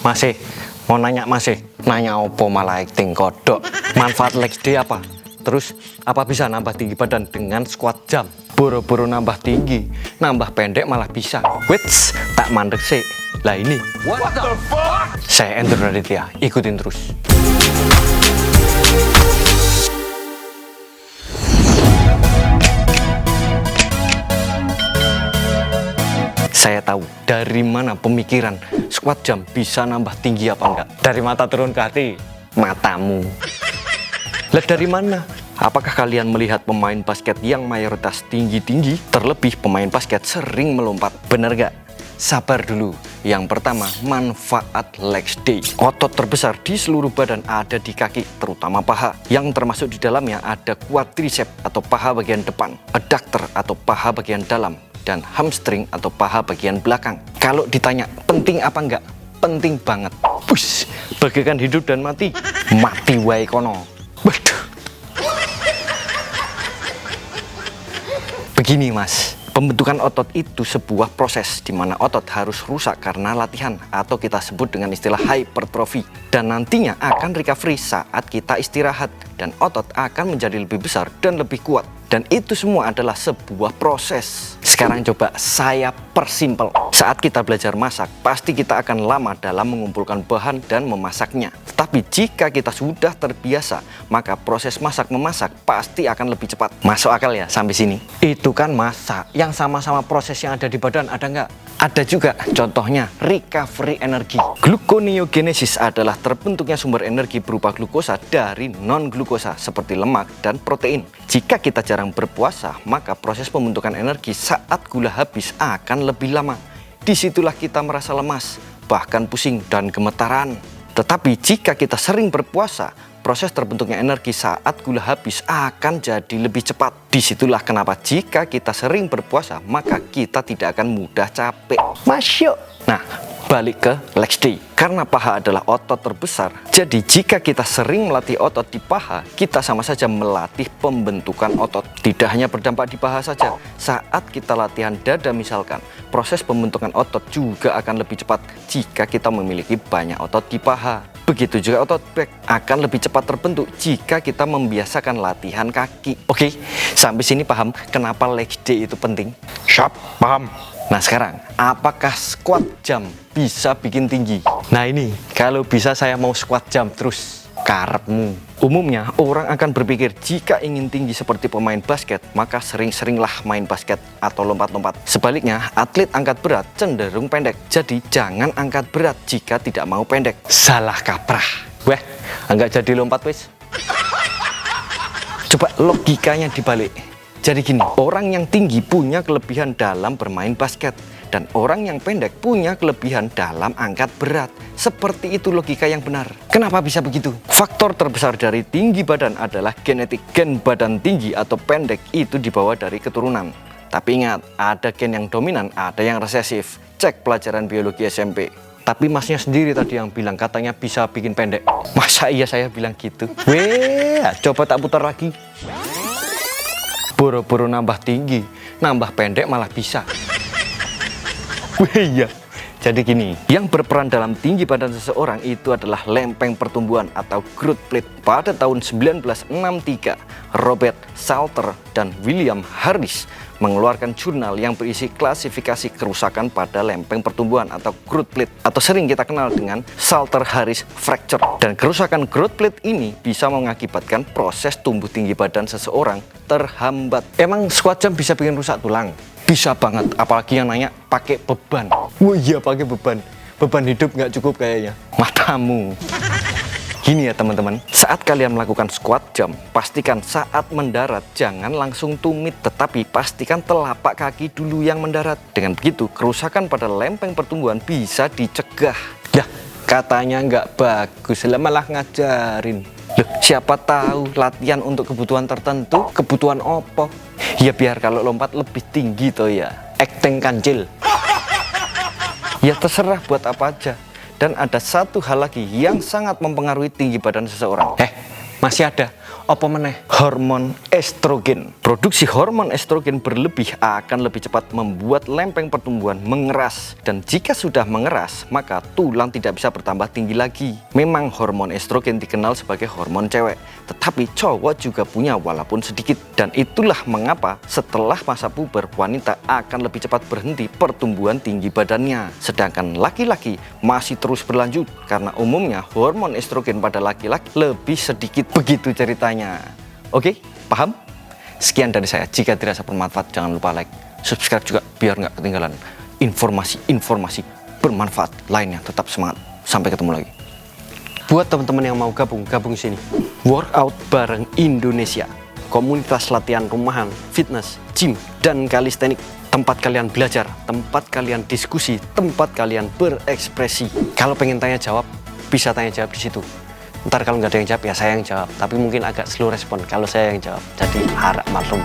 Masih mau nanya, masih nanya opo malah acting kodok. Manfaat legs day apa? Terus apa bisa nambah tinggi badan dengan squat jam? Boro-boro nambah tinggi, nambah pendek malah bisa. Wits, tak mandek sih. Lah ini What the fuck? saya Endro Raditya, ikutin terus. Saya tahu dari mana pemikiran squat jam bisa nambah tinggi apa enggak. Dari mata turun ke hati, matamu. Lah dari mana? Apakah kalian melihat pemain basket yang mayoritas tinggi-tinggi? Terlebih pemain basket sering melompat. Bener gak? Sabar dulu. Yang pertama, manfaat legs day. Otot terbesar di seluruh badan ada di kaki, terutama paha. Yang termasuk di dalamnya ada quadriceps atau paha bagian depan, adductor atau paha bagian dalam, dan hamstring atau paha bagian belakang. Kalau ditanya penting apa enggak? Penting banget. Push, bagaikan hidup dan mati. Mati wae kono. Waduh. Begini mas, pembentukan otot itu sebuah proses di mana otot harus rusak karena latihan atau kita sebut dengan istilah hypertrophy, dan nantinya akan recovery saat kita istirahat dan otot akan menjadi lebih besar dan lebih kuat. Dan itu semua adalah sebuah proses. Sekarang coba saya persimpel. Saat kita belajar masak, pasti kita akan lama dalam mengumpulkan bahan dan memasaknya. Tetapi jika kita sudah terbiasa, maka proses masak-memasak pasti akan lebih cepat. Masuk akal ya sampai sini? Itu kan masak, yang sama-sama proses yang ada di badan ada nggak? Ada juga, contohnya recovery energi. Gluconeogenesis adalah terbentuknya sumber energi berupa glukosa dari non-glukosa seperti lemak dan protein. Jika kita jarang berpuasa, maka proses pembentukan energi saat gula habis akan lebih lama. Disitulah kita merasa lemas, bahkan pusing dan gemetaran. Tetapi jika kita sering berpuasa, proses terbentuknya energi saat gula habis akan jadi lebih cepat. Disitulah kenapa jika kita sering berpuasa, maka kita tidak akan mudah capek. Masuk. Nah, balik ke legs day. Karena paha adalah otot terbesar, jadi jika kita sering melatih otot di paha, kita sama saja melatih pembentukan otot. Tidak hanya berdampak di paha saja, saat kita latihan dada misalkan, proses pembentukan otot juga akan lebih cepat jika kita memiliki banyak otot di paha. Begitu juga otot back akan lebih cepat terbentuk jika kita membiasakan latihan kaki. Oke, sampai sini paham kenapa legs day itu penting? Siap, paham. Nah sekarang, apakah squat jam bisa bikin tinggi? Nah ini, kalau bisa saya mau squat jam terus. Karepmu. Umumnya, orang akan berpikir jika ingin tinggi seperti pemain basket, maka sering-seringlah main basket atau lompat-lompat. Sebaliknya, atlet angkat berat cenderung pendek. Jadi, jangan angkat berat jika tidak mau pendek. Salah kaprah. Weh, enggak jadi lompat wis. Coba logikanya dibalik. Jadi gini, orang yang tinggi punya kelebihan dalam bermain basket, dan orang yang pendek punya kelebihan dalam angkat berat. Seperti itu logika yang benar. Kenapa bisa begitu? Faktor terbesar dari tinggi badan adalah genetik. Gen badan tinggi atau pendek itu dibawa dari keturunan. Tapi ingat, ada gen yang dominan, ada yang resesif. Cek pelajaran biologi SMP. Tapi masnya sendiri tadi yang bilang katanya bisa bikin pendek. Masa iya saya bilang gitu? Weh, coba tak putar lagi. Boro-boro nambah tinggi, nambah pendek malah bisa. Wih iya. Jadi gini, yang berperan dalam tinggi badan seseorang itu adalah lempeng pertumbuhan atau growth plate. Pada tahun 1963, Robert Salter dan William Harris mengeluarkan jurnal yang berisi klasifikasi kerusakan pada lempeng pertumbuhan atau growth plate, atau sering kita kenal dengan Salter-Harris fracture. Dan kerusakan growth plate ini bisa mengakibatkan proses tumbuh tinggi badan seseorang terhambat. Emang squat jam bisa bikin rusak tulang? Bisa banget, apalagi yang nanya pakai beban. Wah iya pakai beban. Beban hidup nggak cukup kayaknya. Matamu. Gini ya teman-teman, saat kalian melakukan squat jam, pastikan saat mendarat jangan langsung tumit, tetapi pastikan telapak kaki dulu yang mendarat. Dengan begitu, kerusakan pada lempeng pertumbuhan bisa dicegah. Ya, katanya nggak bagus, lah malah ngajarin. Loh, siapa tahu latihan untuk kebutuhan tertentu, kebutuhan opo? Ya biar kalau lompat lebih tinggi toh ya. Acting kancil. Ya terserah buat apa aja. Dan ada satu hal lagi yang sangat mempengaruhi tinggi badan seseorang. Masih ada. Apa meneh? Hormon estrogen. Produksi hormon estrogen berlebih akan lebih cepat membuat lempeng pertumbuhan mengeras. Dan jika sudah mengeras, maka tulang tidak bisa bertambah tinggi lagi. Memang hormon estrogen dikenal sebagai hormon cewek, tetapi cowok juga punya walaupun sedikit. Dan itulah mengapa setelah masa puber, wanita akan lebih cepat berhenti pertumbuhan tinggi badannya. Sedangkan laki-laki masih terus berlanjut karena umumnya hormon estrogen pada laki-laki lebih sedikit. Begitu ceritanya. Oke, paham? Sekian dari saya. Jika dirasa bermanfaat, jangan lupa like, subscribe juga biar nggak ketinggalan informasi-informasi bermanfaat lainnya. Tetap semangat. Sampai ketemu lagi. Buat teman-teman yang mau gabung sini. Workout bareng Indonesia. Komunitas latihan rumahan, fitness, gym, dan kalistenik. Tempat kalian belajar, tempat kalian diskusi, tempat kalian berekspresi. Kalau pengen tanya jawab, bisa tanya jawab di situ. Ntar kalau nggak ada yang jawab, ya saya yang jawab. Tapi mungkin agak slow respon kalau saya yang jawab. Jadi harap maklum.